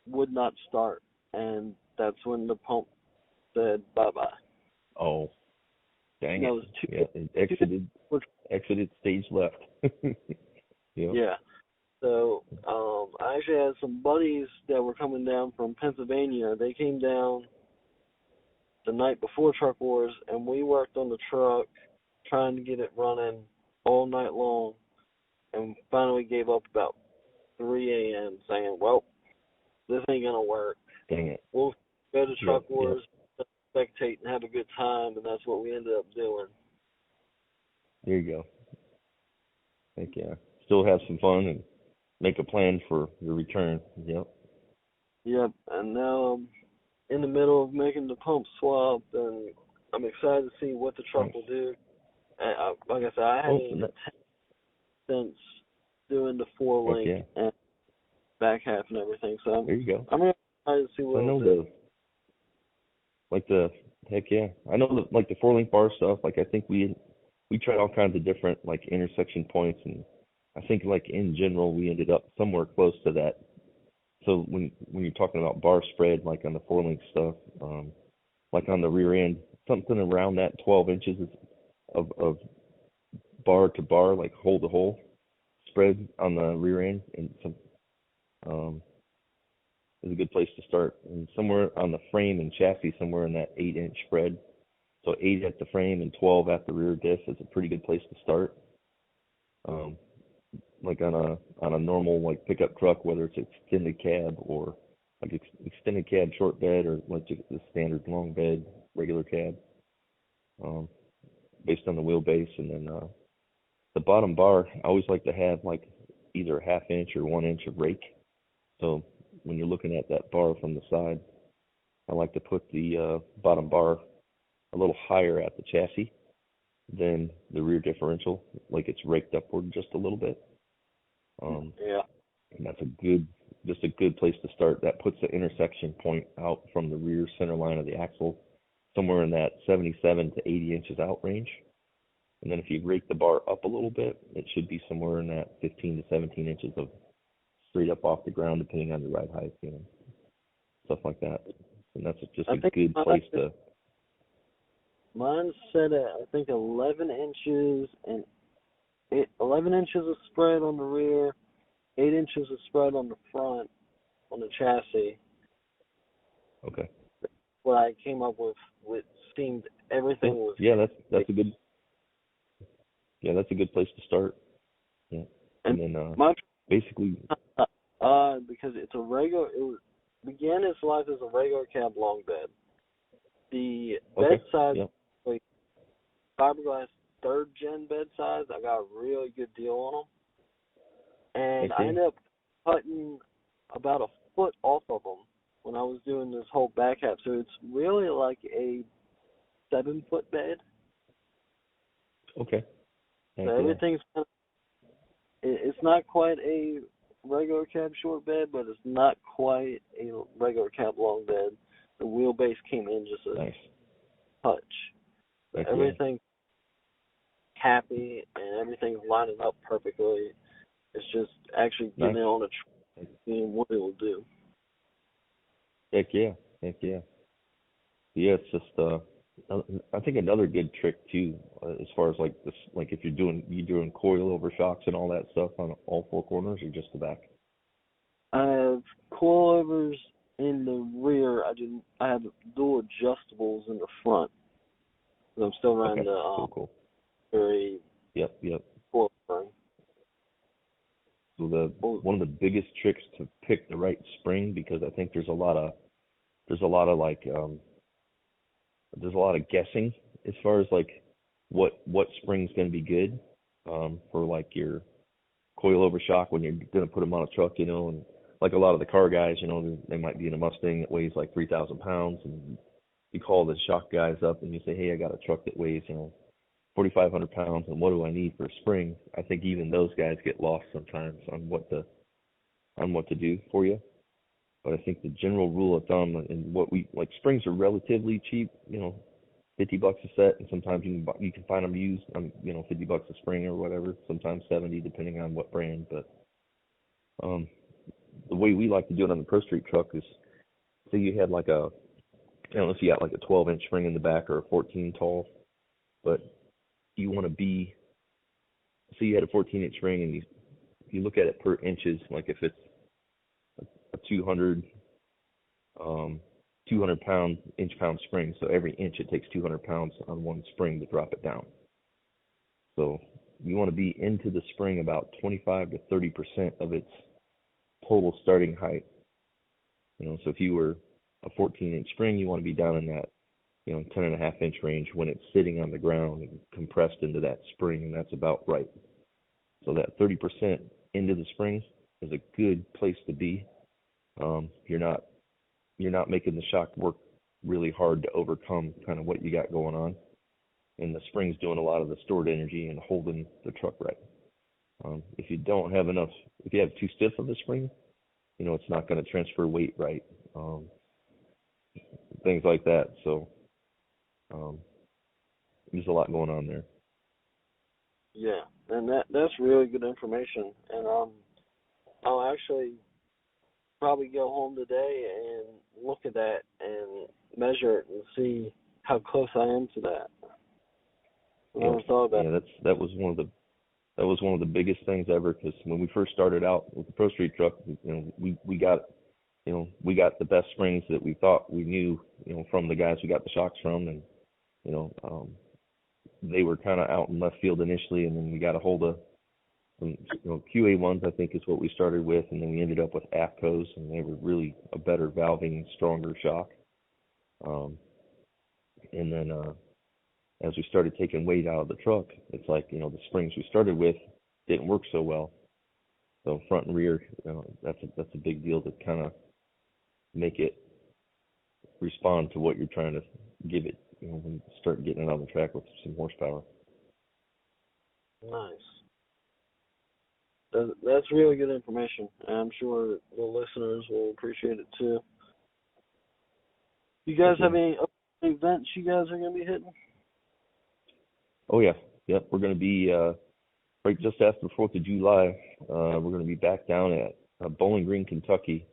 would not start, and that's when the pump said bye bye. Oh, dang And that it. was Yeah, it exited stage left. Yep. yeah. So I actually had some buddies that were coming down from Pennsylvania. They came down the night before Truck Wars, and we worked on the truck, trying to get it running all night long, and finally gave up about 3 a.m. saying, well, this ain't going to work. Dang it. We'll go to Yep, Truck yep. Wars, spectate, and have a good time, and that's what we ended up doing. There you go. Heck yeah. Still have some fun and make a plan for the return. Yep. Yep, and now I'm in the middle of making the pump swap, and I'm excited to see what the truck Nice. will do. And like I said, I Well, haven't even since doing the four heck link yeah. and back half and everything. So There you go. I'm excited to see So what I it'll know do. the heck yeah. I know the like the four link bar stuff. Like I think we tried all kinds of different like intersection points, and I think like in general we ended up somewhere close to that. So when you're talking about bar spread, like on the four link stuff, like on the rear end, something around that 12 inches of bar to bar, like hole to hole spread on the rear end, and some um, is a good place to start. And somewhere on the frame and chassis, somewhere in that 8-inch spread. So 8 at the frame and 12 at the rear diff is a pretty good place to start. Um, like on a normal like pickup truck, whether it's extended cab or like extended cab short bed or like just the standard long bed regular cab, um, based on the wheelbase. And then the bottom bar, I always like to have like either a half inch or 1 inch of rake. So when you're looking at that bar from the side, I like to put the bottom bar a little higher at the chassis than the rear differential, like it's raked upward just a little bit. Yeah. And that's just a good place to start. That puts the intersection point out from the rear center line of the axle, somewhere in that 77 to 80 inches out range. And then if you rake the bar up a little bit, it should be somewhere in that 15 to 17 inches of straight up off the ground, depending on the ride height, you know, stuff like that. And that's just I a think good place to. mine's set at, I think, 11 inches and 11 inches of spread on the rear, 8 inches of spread on the front on the chassis. Okay. What I came up with seemed everything was. Yeah, that's a good. Yeah, that's a good place to start. Yeah. And And then my basically. because it's a regular. Began its life as a regular cab long bed. The Okay. bed size, Yeah. like fiberglass third gen bed size, I got a really good deal on them, and I ended up cutting about a foot off of them when I was doing this whole back half. So it's really like a 7-foot bed. Okay. So everything's kind of, it's not quite a regular cab short bed, but it's not quite a regular cab long bed. The wheelbase came in just a Nice. touch. Heck yeah. Everything's happy and everything's lining up perfectly. It's just actually getting it on a track and seeing what it will do. Heck yeah. Heck yeah. Yeah, it's just I think another good trick too, as far as like this, like if you're doing coil over shocks and all that stuff on all four corners or just the back. I have coilovers in the rear. I have dual adjustables in the front. I'm still running the cool. very Yep. coil spring. So one of the biggest tricks to pick the right spring, because I think there's a lot of guessing as far as like what spring's going to be good for like your coil over shock when you're going to put them on a truck, and like a lot of the car guys, they might be in a Mustang that weighs like 3,000 pounds, and you call the shock guys up and you say, hey, I got a truck that weighs 4,500 pounds, and what do I need for a spring? I think even those guys get lost sometimes on what to do for you. But I think the general rule of thumb, and what we like, springs are relatively cheap, $50 a set, and sometimes you can find them used, $50 a spring or whatever. Sometimes 70, depending on what brand. But the way we like to do it on the Pro Street truck is, say you had like if you got like a 12-inch spring in the back or a 14 tall, but you want to be, say you had a 14-inch spring and you look at it per inches, like if it's a 200 inch-pound spring, so every inch it takes 200 pounds on one spring to drop it down. So you want to be into the spring about 25 to 30% of its total starting height. So if you were a 14-inch spring, you want to be down in that 10.5-inch range when it's sitting on the ground and compressed into that spring, and that's about right. So that 30% into the spring is a good place to be. You're not making the shock work really hard to overcome kind of what you got going on, and the spring's doing a lot of the stored energy and holding the truck right. If you don't have enough, if you have too stiff of a spring, it's not going to transfer weight right. Things like that. So there's a lot going on there. Yeah, and that's really good information. And I'll actually probably go home today and look at that and measure it and see how close I am to that. I never thought about it. That was one of the biggest things ever, because when we first started out with the Pro Street truck, we got the best springs that we thought we knew, from the guys we got the shocks from, and they were kind of out in left field initially, and then we got a hold of some, QA ones, I think is what we started with, and then we ended up with AFCOs, and they were really a better valving, stronger shock. And then as we started taking weight out of the truck, it's like, the springs we started with didn't work so well. So front and rear, that's a big deal to kind of make it respond to what you're trying to give it, when you start getting it on the track with some horsepower. Nice. That's really good information. I'm sure the listeners will appreciate it too. You guys have any events you guys are going to be hitting? Oh yeah, yep. We're going to be right just after 4th of July. We're going to be back down at Bowling Green, Kentucky.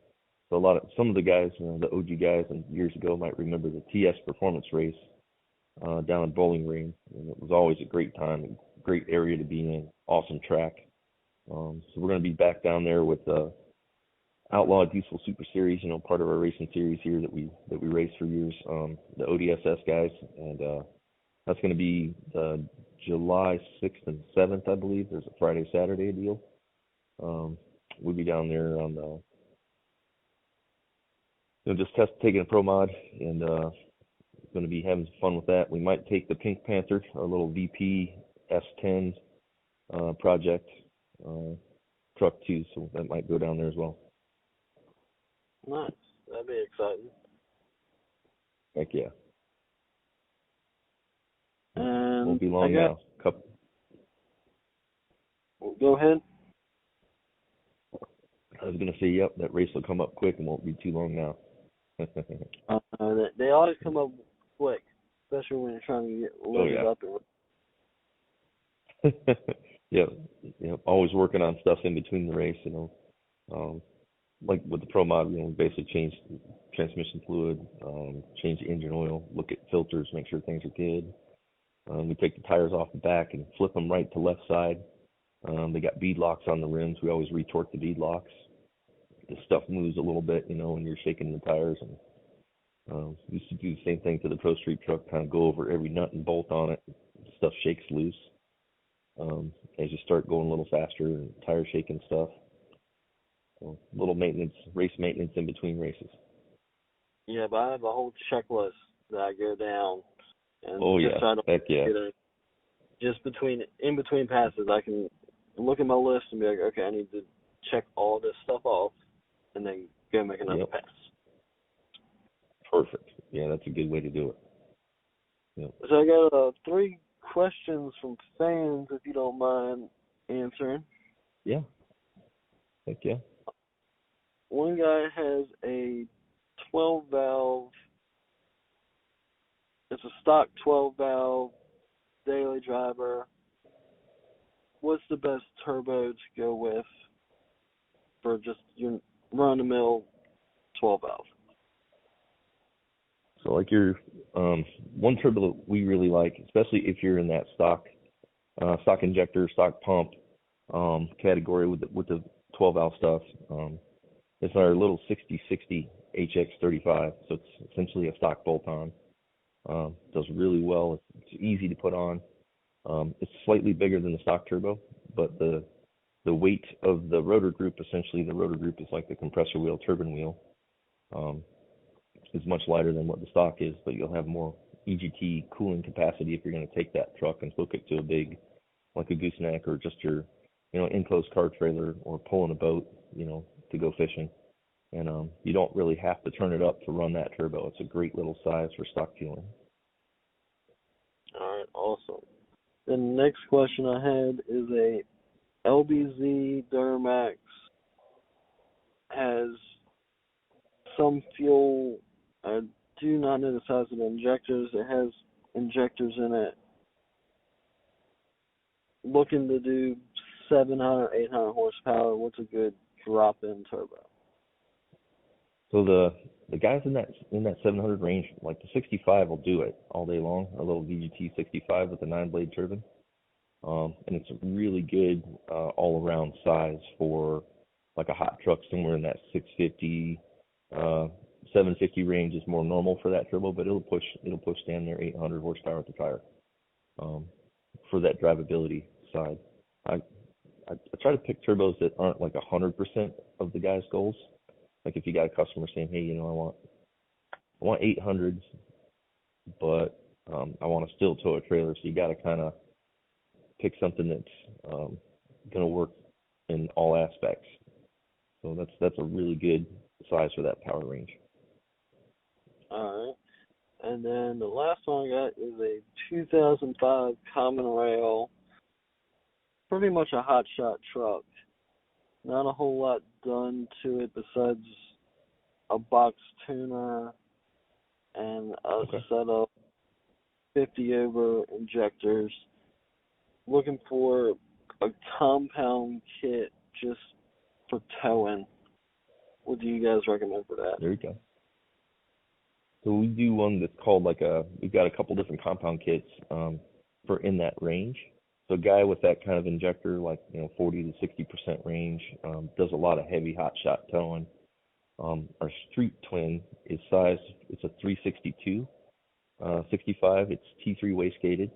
So some of the guys, the OG guys, and years ago might remember the TS Performance Race down in Bowling Green. And it was always a great time, a great area to be in, awesome track. So we're going to be back down there with Outlaw Diesel Super Series, part of our racing series here that we raced for years, the ODSS guys, and that's going to be July 6th and 7th, I believe. There's a Friday, Saturday deal. We'll be down there on just taking a pro mod, and going to be having some fun with that. We might take the Pink Panther, our little VP S10 project truck too, so that might go down there as well. Nice. That'd be exciting. Heck yeah. And won't be long now. Go ahead. I was gonna say, yep, that race will come up quick and won't be too long now. They always come up quick, especially when you're trying to get Oh loaded yeah. up. Yep. Yep. Always working on stuff in between the race, Um, like with the Pro Mod, we basically change transmission fluid, change the engine oil, look at filters, make sure things are good. We take the tires off the back and flip them right to left side. They got bead locks on the rims. We always retorque the bead locks. The stuff moves a little bit, when you're shaking the tires. And we used to do the same thing to the Pro Street truck, kind of go over every nut and bolt on it. Stuff shakes loose as you start going a little faster and tire shaking stuff. So little maintenance, race maintenance in between races. Yeah, but I have a whole checklist that I go down, and Oh just yeah, try to heck yeah. just in between passes, I can look at my list and be like, okay, I need to check all this stuff off, and then go make another pass. Perfect. Yeah, that's a good way to do it. Yep. So I got 3 questions from fans, if you don't mind answering. Yeah. Heck yeah. One guy has a 12-valve. It's a stock 12-valve daily driver. What's the best turbo to go with for just your run-of-the-mill 12-valve? So like your one turbo that we really like, especially if you're in that stock injector, stock pump category with the 12-valve stuff, it's our little 6060 HX35. So it's essentially a stock bolt-on. Does really well. It's easy to put on. It's slightly bigger than the stock turbo, but the weight of the rotor group, essentially the rotor group is like the compressor wheel, turbine wheel, is much lighter than what the stock is, but you'll have more EGT cooling capacity if you're going to take that truck and hook it to a big, like a gooseneck or just your, enclosed car trailer or pulling a boat, to go fishing. And you don't really have to turn it up to run that turbo. It's a great little size for stock fueling. All right, awesome. The next question I had is a LBZ Duramax has some fuel. I do not know the size of the injectors. It has injectors in it. Looking to do 700, 800 horsepower. What's a good drop-in turbo? So the guys in that 700 range, like the 65 will do it all day long. A little VGT 65 with a 9-blade turbine, and it's a really good all-around size for like a hot truck somewhere in that 650, 750 range is more normal for that turbo, but it'll push down there 800 horsepower at the tire for that drivability side. I try to pick turbos that aren't like 100% of the guy's goals. Like if you got a customer saying, hey, I want 800s, but I want to still tow a trailer, so you got to kind of pick something that's going to work in all aspects. So that's a really good size for that power range. All right. And then the last one I got is a 2005 Common Rail, pretty much a hotshot truck. Not a whole lot done to it besides a box tuner and a set of 50 over injectors. Looking for a compound kit just for towing. What do you guys recommend for that? There you go. So we do one that's called we've got a couple different compound kits for in that range. So a guy with that kind of injector, 40 to 60% range, does a lot of heavy hot shot towing. Our Street Twin is sized, it's a 362, 65. It's T3 wastegated,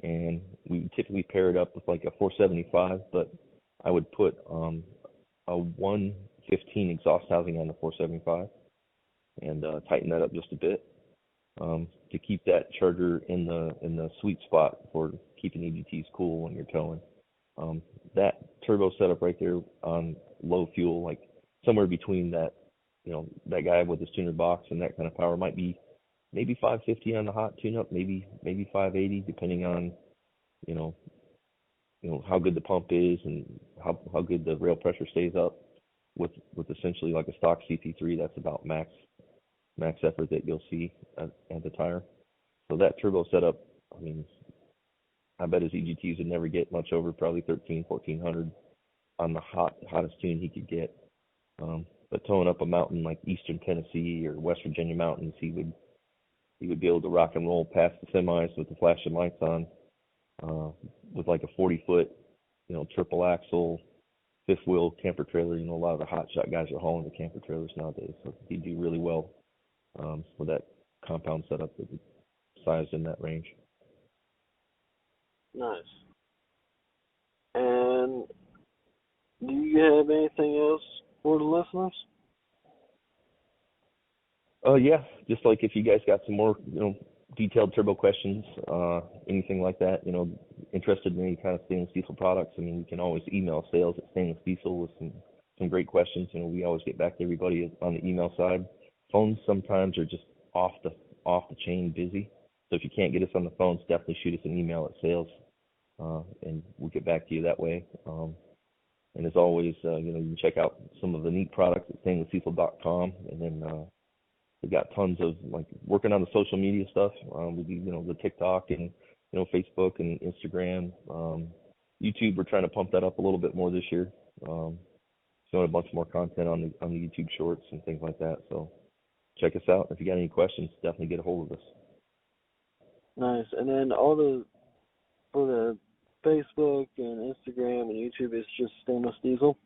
and we typically pair it up with like a 475, but I would put a 115 exhaust housing on the 475 and tighten that up just a bit to keep that charger in the sweet spot for keeping EGTs cool when you're towing. That turbo setup right there on low fuel, like somewhere between that, that guy with his tuner box and that kind of power might be maybe 550 on the hot tune-up, maybe 580, depending on, how good the pump is and how good the rail pressure stays up. with essentially like a stock CP3. That's about max effort that you'll see at the tire. So that turbo setup, I mean, I bet his EGTs would never get much over probably 1400 on the hottest tune he could get. But towing up a mountain like Eastern Tennessee or West Virginia mountains, he would be able to rock and roll past the semis with the flashing lights on, with like a 40-foot, triple axle, fifth wheel camper trailer. A lot of the hot shot guys are hauling the camper trailers nowadays, so he'd do really well with that compound setup that would sized in that range. Nice. And do you have anything else for the listeners? Yeah, just like if you guys got some more, detailed turbo questions, anything like that, interested in any kind of stainless diesel products, I mean, you can always email sales at Stainless Diesel with some great questions. We always get back to everybody on the email side. Phones sometimes are just off the chain busy. So if you can't get us on the phones, definitely shoot us an email at sales, and we'll get back to you that way. And as always, you can check out some of the neat products at stainlessdiesel.com, and then we've got tons of working on the social media stuff. We do the TikTok and Facebook and Instagram, YouTube. We're trying to pump that up a little bit more this year. Showing a bunch more content on the YouTube shorts and things like that. So check us out. If you got any questions, definitely get a hold of us. Nice. And then for the Facebook and Instagram and YouTube, it's just Stainless Diesel?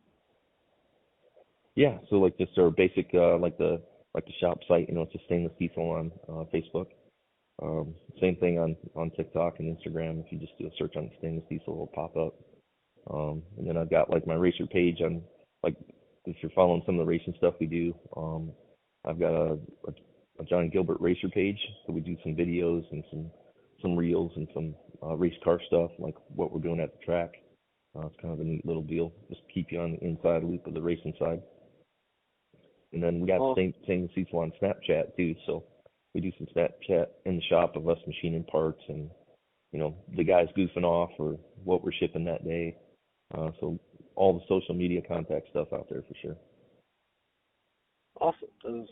Yeah, so just our basic, like the shop site, it's just Stainless Diesel on Facebook. Same thing on TikTok and Instagram. If you just do a search on Stainless Diesel, it'll pop up. And then I've got my racer page on, if you're following some of the racing stuff we do, I've got a Johnny Gilbert racer page. So we do some videos and some reels and some race car stuff, like what we're doing at the track. It's kind of a neat little deal. Just keep you on the inside loop of the racing side. And then we got Stainless Diesel on Snapchat too. So we do some Snapchat in the shop of us machining parts and, the guys goofing off or what we're shipping that day. So all the social media contact stuff out there for sure. Awesome. That was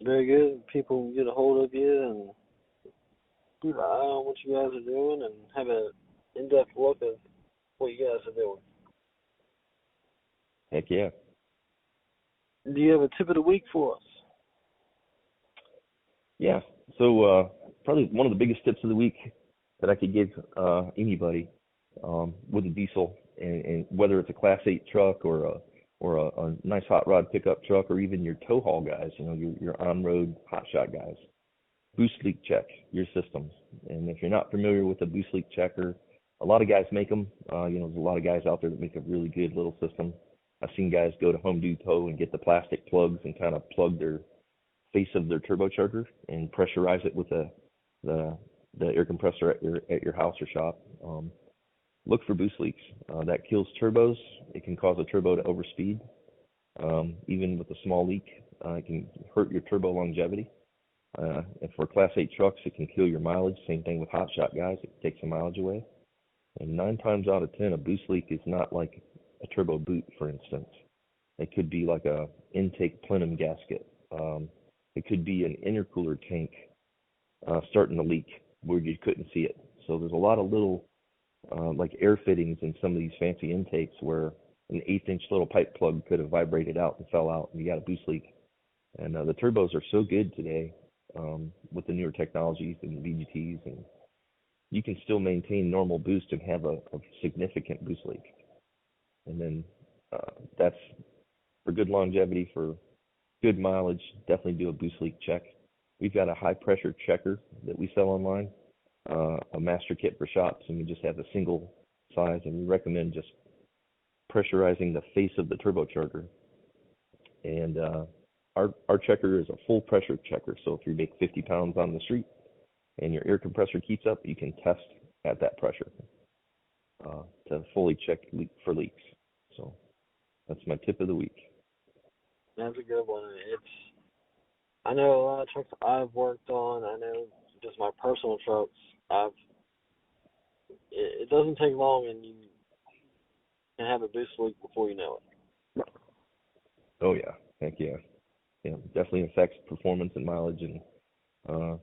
very good. People can get a hold of you and keep an eye on what you guys are doing and have an in-depth look at what you guys are doing. Heck yeah. Do you have a tip of the week for us? Yeah. So probably one of the biggest tips of the week that I could give anybody with a diesel, and whether it's a Class 8 truck or a nice hot rod pickup truck, or even your tow haul guys, your on-road hotshot guys, boost leak check your systems. And if you're not familiar with a boost leak checker, a lot of guys make them. There's a lot of guys out there that make a really good little system. I've seen guys go to Home Depot and get the plastic plugs and kind of plug their face of their turbocharger and pressurize it with the air compressor at your house or shop. Look for boost leaks. That kills turbos. It can cause a turbo to overspeed. Even with a small leak, it can hurt your turbo longevity. And for Class 8 trucks, it can kill your mileage. Same thing with hotshot guys. It takes the mileage away. And 9 times out of 10, a boost leak is not like a turbo boot, for instance. It could be like a intake plenum gasket. It could be an intercooler tank starting to leak where you couldn't see it. So there's a lot of little like air fittings in some of these fancy intakes where an 1/8-inch little pipe plug could have vibrated out and fell out, and you got a boost leak. And the turbos are so good today with the newer technologies and the VGTs, and you can still maintain normal boost and have a significant boost leak. And then that's for good longevity, for good mileage. Definitely do a boost leak check. We've got a high pressure checker that we sell online, a master kit for shops, and we just have a single size, and we recommend just pressurizing the face of the turbocharger. And our checker is a full pressure checker, so if you make 50 pounds on the street and your air compressor keeps up, you can test at that pressure to fully check for leaks. So that's my tip of the week. That's a good one. I know a lot of trucks I've worked on. I know just my personal trucks. It doesn't take long, and you can have a boost leak before you know it. Oh yeah, heck yeah. Yeah, definitely affects performance and mileage and uh,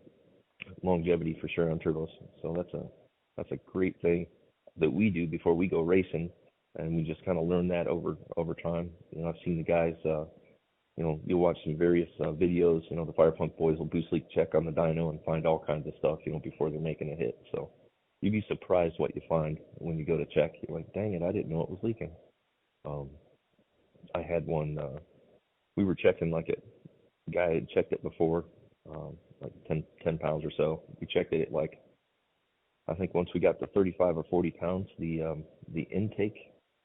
longevity for sure on turbos. So that's a great thing that we do before we go racing, and we just kind of learn that over time. You know, I've seen the guys. You know, you'll watch some various videos. You know, the Fire Punk boys will boost leak check on the dyno and find all kinds of stuff. You know, before they're making a hit. So you'd be surprised what you find when you go to check. You're like, dang it, I didn't know it was leaking. Um, I had one. We were checking like it. Guy had checked it before, like 10 pounds or so. We checked it at like, I think once we got to 35 or 40 pounds, the intake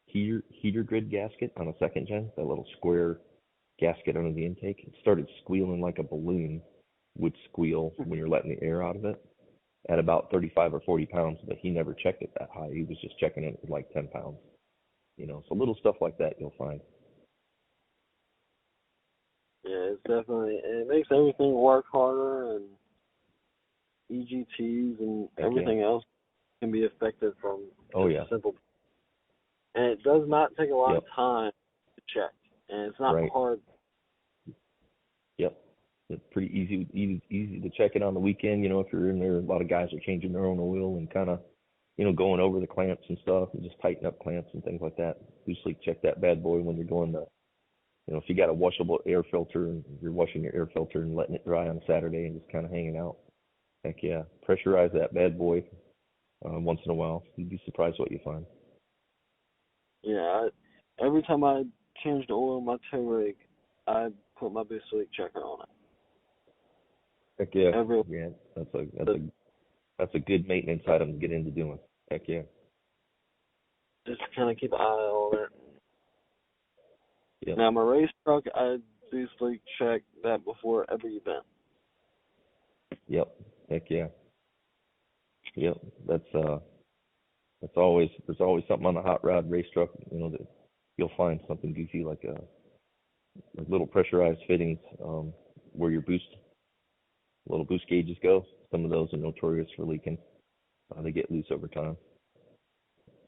heater grid gasket on a second gen, that little square gasket under the intake, it started squealing like a balloon would squeal when you're letting the air out of it at about 35 or 40 pounds, but he never checked it that high. He was just checking it at like 10 pounds. You know, so little stuff like that you'll find. Yeah, it's definitely, it makes everything work harder, and EGTs and Heck everything yeah. else can be affected from Oh just yeah. simple. And it does not take a lot Yep. of time to check, and it's not Right. hard. Yep. It's pretty easy to check it on the weekend. You know, if you're in there, a lot of guys are changing their own oil and kind of, you know, going over the clamps and stuff and just tighten up clamps and things like that. Usually check that bad boy when you're going to, you know, if you got a washable air filter and you're washing your air filter and letting it dry on Saturday and just kind of hanging out. Heck yeah. Pressurize that bad boy once in a while. You'd be surprised what you find. Yeah, every time I change the oil in my tow rig, I put my boost leak checker on it. Heck yeah. Every Yeah. That's a good maintenance item to get into doing. Heck yeah. just to kind of keep an eye on it. Yep. Now my race truck, I boost leak check that before every event. Yep. Heck yeah. Yep. That's always, there's always something on the hot rod race truck, you know, that you'll find something goofy like little pressurized fittings where your little boost gauges go. Some of those are notorious for leaking. They get loose over time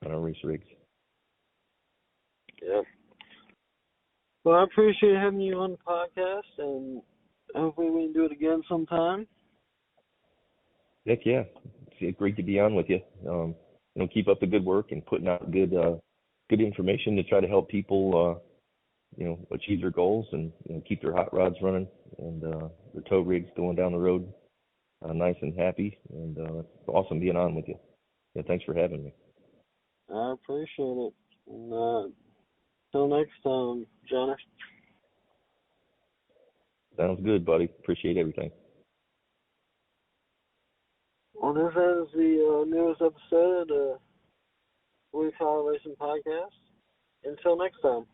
on our race rigs. Yeah. Well, I appreciate having you on the podcast, and hopefully we can do it again sometime. Heck yeah. It's great to be on with you. You know, keep up the good work and putting out good information to try to help people, you know, achieve their goals and, you know, keep their hot rods running and their tow rigs going down the road nice and happy. And it's awesome being on with you. Yeah, thanks for having me. I appreciate it. And, till next time, Johnny. Sounds good, buddy. Appreciate everything. Well, this is the newest episode of the Blue Collar Racing Podcast. Until next time.